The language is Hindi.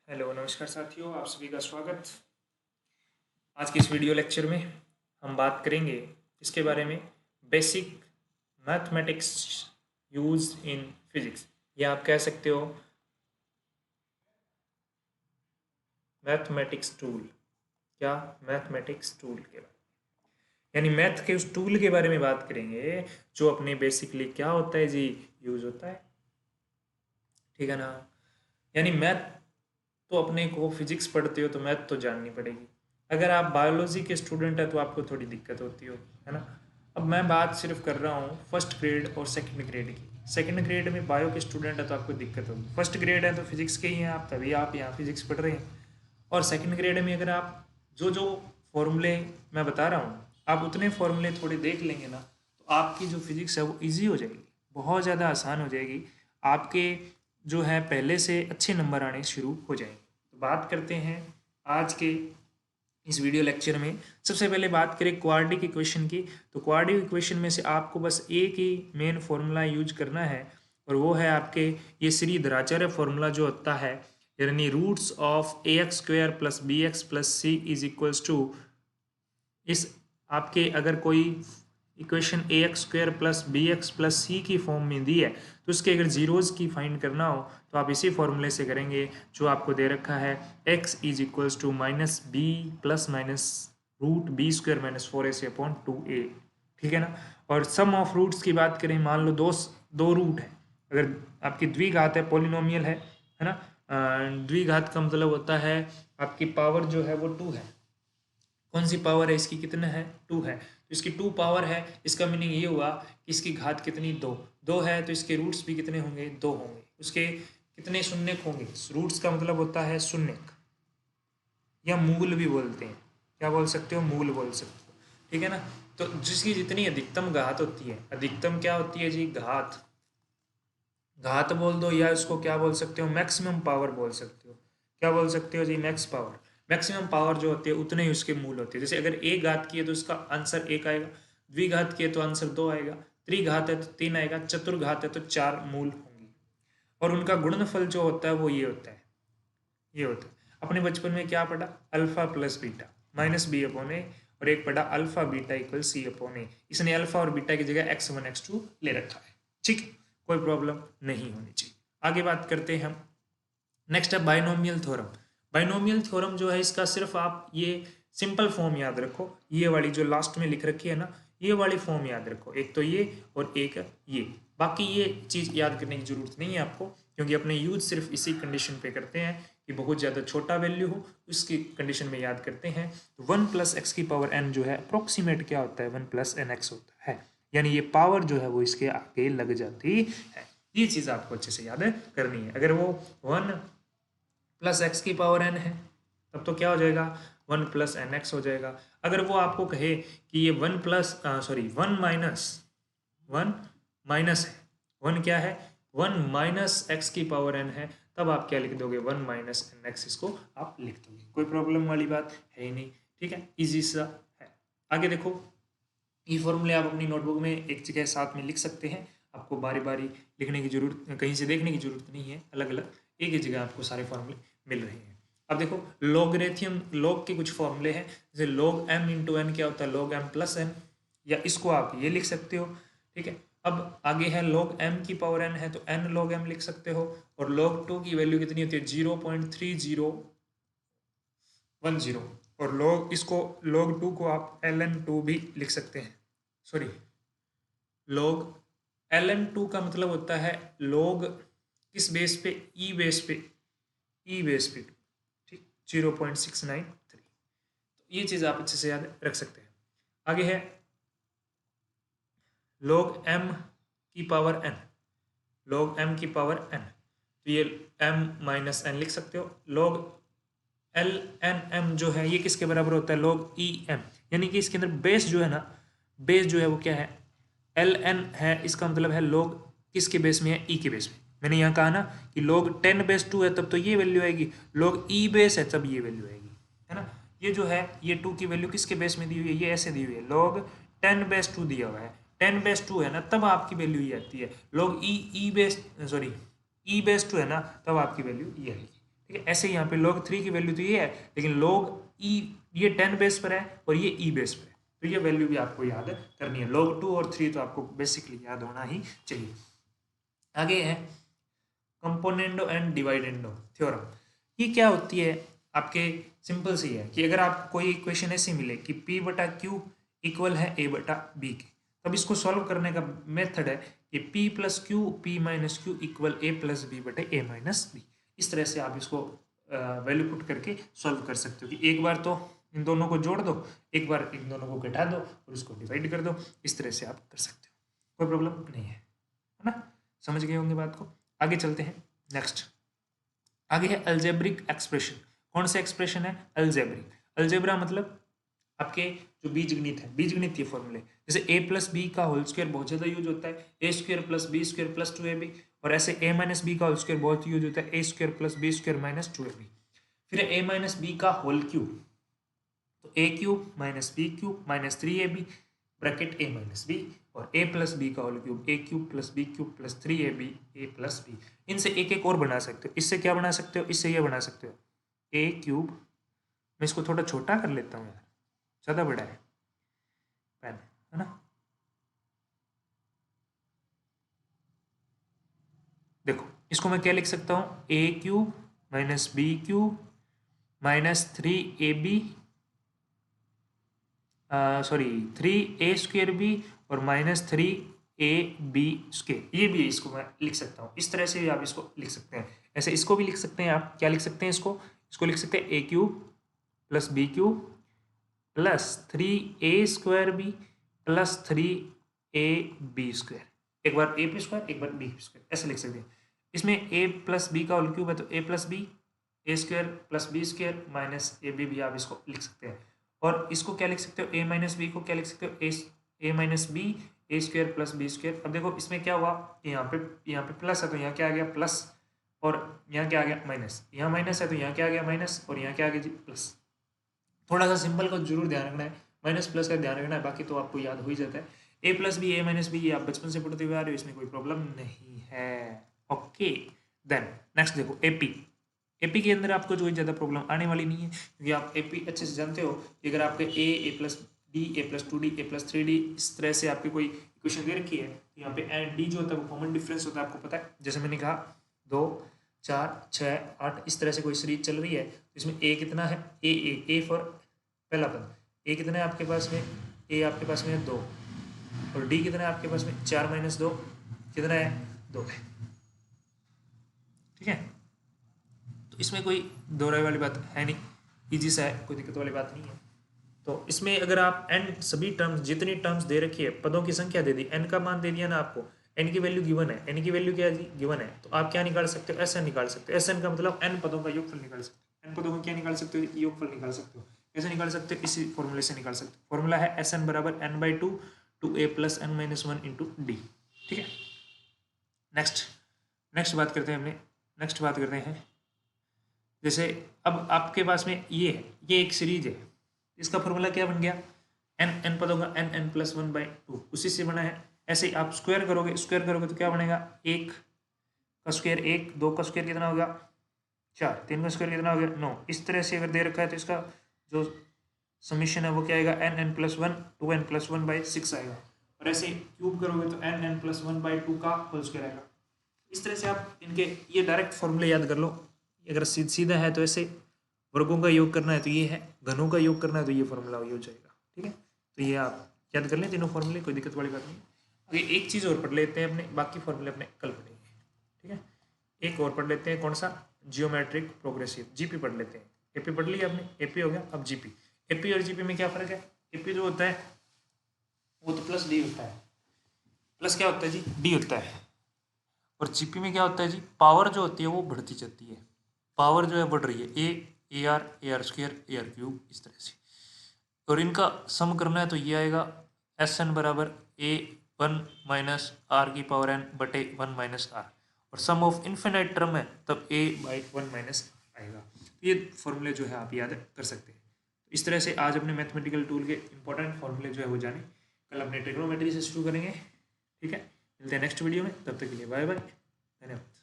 हेलो नमस्कार साथियों, आप सभी का स्वागत। आज के इस वीडियो लेक्चर में हम बात करेंगे इसके बारे में, basic mathematics use in physics, या आप कह सकते हो मैथमेटिक्स टूल। क्या? मैथमेटिक्स टूल के बारे में, यानी मैथ के उस टूल के बारे में बात करेंगे जो अपने बेसिकली क्या होता है जी, यूज होता है। ठीक है ना? यानी मैथ तो अपने को फिजिक्स पढ़ते हो तो मैथ तो जाननी पड़ेगी। अगर आप बायोलॉजी के स्टूडेंट हैं तो आपको थोड़ी दिक्कत होती हो, है ना। अब मैं बात सिर्फ कर रहा हूँ फर्स्ट ग्रेड और सेकंड ग्रेड की। सेकंड ग्रेड में बायो के स्टूडेंट है तो आपको दिक्कत होगी। फर्स्ट ग्रेड है तो फिजिक्स के ही हैं आप, तभी आप यहाँ फिजिक्स पढ़ रहे हैं। और सेकंड ग्रेड में अगर आप जो जो फॉर्मूले मैं बता रहा हूँ आप उतने फॉर्मूले थोड़े देख लेंगे ना, तो आपकी जो फिजिक्स है वो ईजी हो जाएगी, बहुत ज़्यादा आसान हो जाएगी। आपके जो है पहले से अच्छे नंबर आने शुरू हो जाएंगे। तो बात करते हैं आज के इस वीडियो लेक्चर में। सबसे पहले बात करें क्वाड्रेटिक इक्वेशन की, तो क्वाड्रेटिक इक्वेशन में से आपको बस एक ही मेन फॉर्मूला यूज करना है, और वो है आपके ये श्रीधराचार्य फॉर्मूला जो होता है, यानी roots of A X square plus B X plus C is equals to, इस आपके अगर कोई equation A X square plus B X plus C की फॉर्म में दी है तो उसके अगर जीरोज़ की फाइंड करना हो तो आप इसी फॉर्मूले से करेंगे जो आपको दे रखा है, x is equals to minus B plus minus root B square minus 4ac upon 2a। ठीक है ना। और सम ऑफ रूट्स की बात करें, मान लो दो दो रूट है, अगर आपकी द्विघात है, पोलिनोमियल है ना। द्विघात का मतलब होता है आपकी पावर जो है वो 2 है। कौन सी पावर है इसकी, कितना है, 2 है, तो इसकी 2 पावर है। इसका मीनिंग ये हुआ कि इसकी घात कितनी, 2। 2 है तो इसके रूट्स भी कितने होंगे, 2 होंगे। उसके कितने शून्यक होंगे, रूट्स का मतलब होता है शून्यक, या मूल भी बोलते हैं। क्या बोल सकते हो, मूल बोल सकते हो। ठीक है ना। तो जिसकी जितनी अधिकतम घात होती है, अधिकतम क्या होती है जी, घात। घात बोल दो, या इसको क्या बोल सकते हो, मैक्सिमम पावर बोल सकते हो। क्या बोल सकते हो जी, मैक्स पावर। मैक्सिमम पावर जो होती है उतने ही उसके मूल होते हैं। जैसे अगर एक घात की है तो उसका आंसर 1 आएगा, द्विघात की है तो आंसर 2 आएगा, त्रिघात है तो 3 आएगा, चतुर्घात है तो 4 मूल होंगी। और उनका गुणनफल जो होता है वो ये होता है, ये होता है। अपने बचपन में क्या पढ़ा, alpha plus beta minus B upon A, और एक पढ़ा alpha beta equal C upon A. इसने अल्फा और बीटा की जगह x1 x2 ले रखा है। ठीक है, कोई प्रॉब्लम नहीं होनी चाहिए। आगे बात करते हैं हम। नेक्स्ट है बाइनोमियल थ्योरम। बाइनोमियल थ्योरम जो है इसका सिर्फ आप ये सिंपल फॉर्म याद रखो, ये वाली जो लास्ट में लिख रखी है ना, ये वाली फॉर्म याद रखो, एक तो ये और एक ये। बाकी ये चीज़ याद करने की जरूरत नहीं है आपको, क्योंकि अपने यूज सिर्फ इसी कंडीशन पे करते हैं कि बहुत ज़्यादा छोटा वैल्यू हो, उसकी कंडीशन में याद करते हैं। तो 1 प्लस एक्स की पावर n जो है अप्रोक्सीमेट क्या होता है, 1 प्लस एन एक्स होता है, यानी ये पावर जो है वो इसके आगे लग जाती है। ये चीज़ आपको अच्छे से याद करनी है। अगर वो 1 प्लस एक्स की पावर n है तब तो क्या हो जाएगा, 1 प्लस एन एक्स हो जाएगा। अगर वो आपको कहे कि ये 1 प्लस सॉरी 1 माइनस 1 माइनस है, 1 क्या है, 1 माइनस एक्स की पावर n है, तब आप क्या लिख दोगे, 1 माइनस एन एक्स, इसको आप लिख दोगे। कोई प्रॉब्लम वाली बात है ही नहीं। ठीक है, इजी सा है। आगे देखो, ये फॉर्मूले आप अपनी नोटबुक में एक जगह साथ में लिख सकते हैं। आपको बारी बारी लिखने की जरूरत, कहीं से देखने की जरूरत नहीं है, अलग अलग एक ही जगह आपको सारे फॉर्मूले मिल रहे हैं। अब देखो, लॉगरेथियम, लॉग के कुछ फॉर्मूले हैं, जैसे लॉग m इंटू एन क्या होता है, लॉग m प्लस एन, या इसको आप ये लिख सकते हो। ठीक है। अब आगे है लॉग m की पावर n है तो n log m लिख सकते हो, और log 2 की वैल्यू कितनी होती है, 0.3010, और log इसको log 2 को आप ln2 भी लिख सकते हैं। सॉरी, log ln2 का मतलब होता है log किस बेस पे, ई बेस पे, ई बेस पे 2। ठीक, 0.693। तो ये चीज़ आप अच्छे से याद रख सकते हैं। आगे है log m की पावर n, log m की पावर n, तो ये m माइनस n लिख सकते हो। log एल एन एम जो है ये किसके बराबर होता है, log ई एम, यानी कि इसके अंदर बेस जो है ना, बेस जो है वो क्या है, एल एन है, इसका मतलब है log किसके बेस में है, ई के बेस में। मैंने यहाँ कहा ना कि log 10 बेस 2 है तब तो ये वैल्यू आएगी, log ई बेस है तब ये वैल्यू आएगी, है ना। ये जो है ये 2 की वैल्यू किसके बेस में दी हुई है, ये ऐसे दी हुई है, log 10 बेस 2 दिया हुआ है, 10 बेस 2 है ना, तब आपकी वैल्यू ये आती है। log e e base sorry e base 2 है ना, तब आपकी वैल्यू ये आएगी। ठीक है। ऐसे यहाँ पे log 3 की वैल्यू तो ये है, लेकिन log e ये 10 बेस पर है और ये e बेस पर है, तो ये वैल्यू भी आपको याद करनी है। log 2 और 3 तो आपको बेसिकली याद होना ही चाहिए। आगे है कंपोनेंडो एंड डिवाइडेंडो थ्योरम। ये क्या होती है आपके, सिंपल सी है कि अगर आपको कोई इक्वेशन ऐसी मिले कि p बटा क्यू इक्वल है a बटा b के, तब इसको सॉल्व करने का मेथड है कि p plus Q p minus Q equal a plus B बटे a माइनस बी। इस तरह से आप इसको वैल्यू पुट करके सॉल्व कर सकते हो कि एक बार तो इन दोनों को जोड़ दो, एक बार इन दोनों को घटा दो और इसको डिवाइड कर दो। इस तरह से आप कर सकते हो, कोई प्रॉब्लम नहीं है ना। समझ गए होंगे बात को। आगे चलते हैं नेक्स्ट। आगे है अल्जेब्रिक एक्सप्रेशन। कौन सा एक्सप्रेशन है? अल्जेब्रिक। अलजेब्रा मतलब आपके जो बीजगणित है, बीजगणित ये फॉर्मूले, जैसे a प्लस बी का होल स्क्वायर बहुत ज्यादा यूज होता है, A square plus B square plus 2ab, और ऐसे a माइनस बी का होल स्क्वायर बहुत यूज होता है, A square plus B square minus 2ab। फिर a माइनस बी का होल क्यूब, तो a cube minus B cube minus 3ab bracket a minus B, और a प्लस बी का whole cube a cube plus B cube plus 3ab a plus B. इनसे एक एक और बना सकते हो। इससे क्या बना सकते हो? इससे ये बना सकते हो a क्यूब, मैं इसको थोड़ा छोटा कर लेता हूँ यार, ज़्यादा बड़ा है पेन, है ना। देखो इसको मैं क्या लिख सकता हूँ, a cube minus B cube minus 3ab, sorry 3a square B और माइनस 3ab स्क्वेयर, ये भी इसको मैं लिख सकता हूँ। इस तरह से भी आप इसको लिख सकते हैं। ऐसे इसको भी लिख सकते हैं आप, क्या लिख सकते हैं इसको, इसको लिख सकते हैं a cube plus B cube plus 3a square B plus 3ab square, एक बार a स्क्वायर एक बार b स्क्वायर, ऐसे लिख सकते हैं। इसमें a प्लस बी का होल क्यूब है तो a plus B, A square plus B square minus A B भी आप इसको लिख सकते हैं। और इसको क्या लिख सकते हो, a माइनस बी को क्या लिख सकते हो, ए minus B A square plus B square. अब देखो इसमें क्या हुआ, यहाँ पे प्लस है तो यहाँ क्या आ गया प्लस, और यहाँ क्या आ गया माइनस, यहाँ माइनस है तो यहाँ क्या आ गया माइनस, और यहाँ क्या आ गया जी प्लस। थोड़ा सा सिंपल को जरूर ध्यान रखना है, माइनस प्लस का ध्यान रखना है, बाकी तो आपको याद हो ही जाता है। ए प्लस बी ए माइनस बी ये आप बचपन से पढ़ते हुए आ रहे हो, इसमें कोई प्रॉब्लम नहीं है। ओके देन नेक्स्ट देखो एपी। एपी के अंदर आपको जो ज़्यादा प्रॉब्लम आने वाली नहीं है, क्योंकि आप एपी अच्छे से जानते हो कि अगर आपके A plus D A plus 2d A plus 3d इस तरह से आपकी कोई इक्वेशन दे रखी है, तो यहाँ पे एंड डी जो होता है वो कॉमन डिफरेंस होता है, आपको पता है। जैसे मैंने कहा 2 4 6 8 इस तरह से कोई सीरीज चल रही है, तो इसमें ए कितना है, ए फॉर पहला पद, ए कितना है आपके पास में, ए आपके पास में है 2, और डी कितना है आपके पास में 4 माइनस 2 कितना है 2 है, ठीक है। तो इसमें कोई दोहराई वाली बात है नहीं, इजी सा है, कोई दिक्कत वाली बात नहीं है। तो इसमें अगर आप एन सभी टर्म्स जितनी टर्म्स दे रखी है, पदों की संख्या दे दी, एन का मान दे दिया ना आपको, एन की वैल्यू गिवन है, एन की वैल्यू क्या है गिवन है, तो आप क्या निकाल सकते हो, एस एन निकाल सकते हो। एस एन का मतलब एन पदों का योगफल निकाल सकते हो, एन पदों का क्या निकाल सकते हो, योगफल निकाल सकते हो। कैसे निकाल सकते हो, इसी फॉर्मूले से निकाल सकते हो। फॉर्मूला है एस एन बराबर N by two A plus N minus 1 into D, ठीक है। नेक्स्ट बात करते हैं अपने, नेक्स्ट बात करते हैं, जैसे अब आपके पास में ये है, ये एक सीरीज है, इसका फॉर्मूला क्या बन गया, एन पदों का एन प्लस 1 बाई 2 उसी से बना है। ऐसे आप स्क्वायर करोगे तो क्या बनेगा, 1 का स्क्वायर 1, 2 का स्क्वायर कितना हो गया 4, 3 का स्क्वायर कितना हो गया 9। इस तरह से अगर दे रखा है तो इसका जो समीशन है वो क्या आएगा, N plus 1 2n plus 1 by 6 आएगा। और ऐसे क्यूब करोगे तो एन प्लस 1 बाई 2 का होल स्क्वायर आएगा। इस तरह से आप इनके ये डायरेक्ट फॉर्मूले याद कर लो। अगर सीधा है तो ऐसे वर्गों का योग करना है तो ये है, घनों का योग करना है तो ये फॉर्मूला हो जाएगा, ठीक है। तो ये आप याद कर लें तीनों फॉर्मूले, कोई दिक्कत वाली बात नहीं। अभी एक चीज़ और पढ़ लेते हैं अपने, बाकी फॉर्मूले अपने कल पढ़ेंगे, ठीक है। एक और पढ़ लेते हैं, कौन सा, जियोमेट्रिक प्रोग्रेसिव, जीपी पढ़ लेते हैं। एपी पढ़ लिया आपने, एपी हो गया, अब जीपी। एपी और जीपी में क्या फ़र्क है, एपी जो होता है वो तो प्लस डी होता है, प्लस क्या होता है जी, डी होता है। और जीपी में क्या होता है जी, पावर जो होती है वो बढ़ती जाती है, पावर जो है बढ़ रही है, A R square A R cube इस तरह से। और इनका सम करना है तो ये आएगा एस एन बराबर ए 1 माइनस आर की पावर एन बटे 1 माइनस आर, और सम ऑफ इन्फिनाइट टर्म है तब ए बाई 1 माइनस आएगा। ये फॉर्मूले जो है आप याद कर सकते हैं। इस तरह से आज अपने मैथमेटिकल टूल के इंपॉर्टेंट फॉर्मूले जो है वो जाने, कल अपने ट्रिग्नोमेट्री से शुरू करेंगे, ठीक है। मिलते हैं नेक्स्ट वीडियो में, तब तक के लिए बाय बाय, धन्यवाद।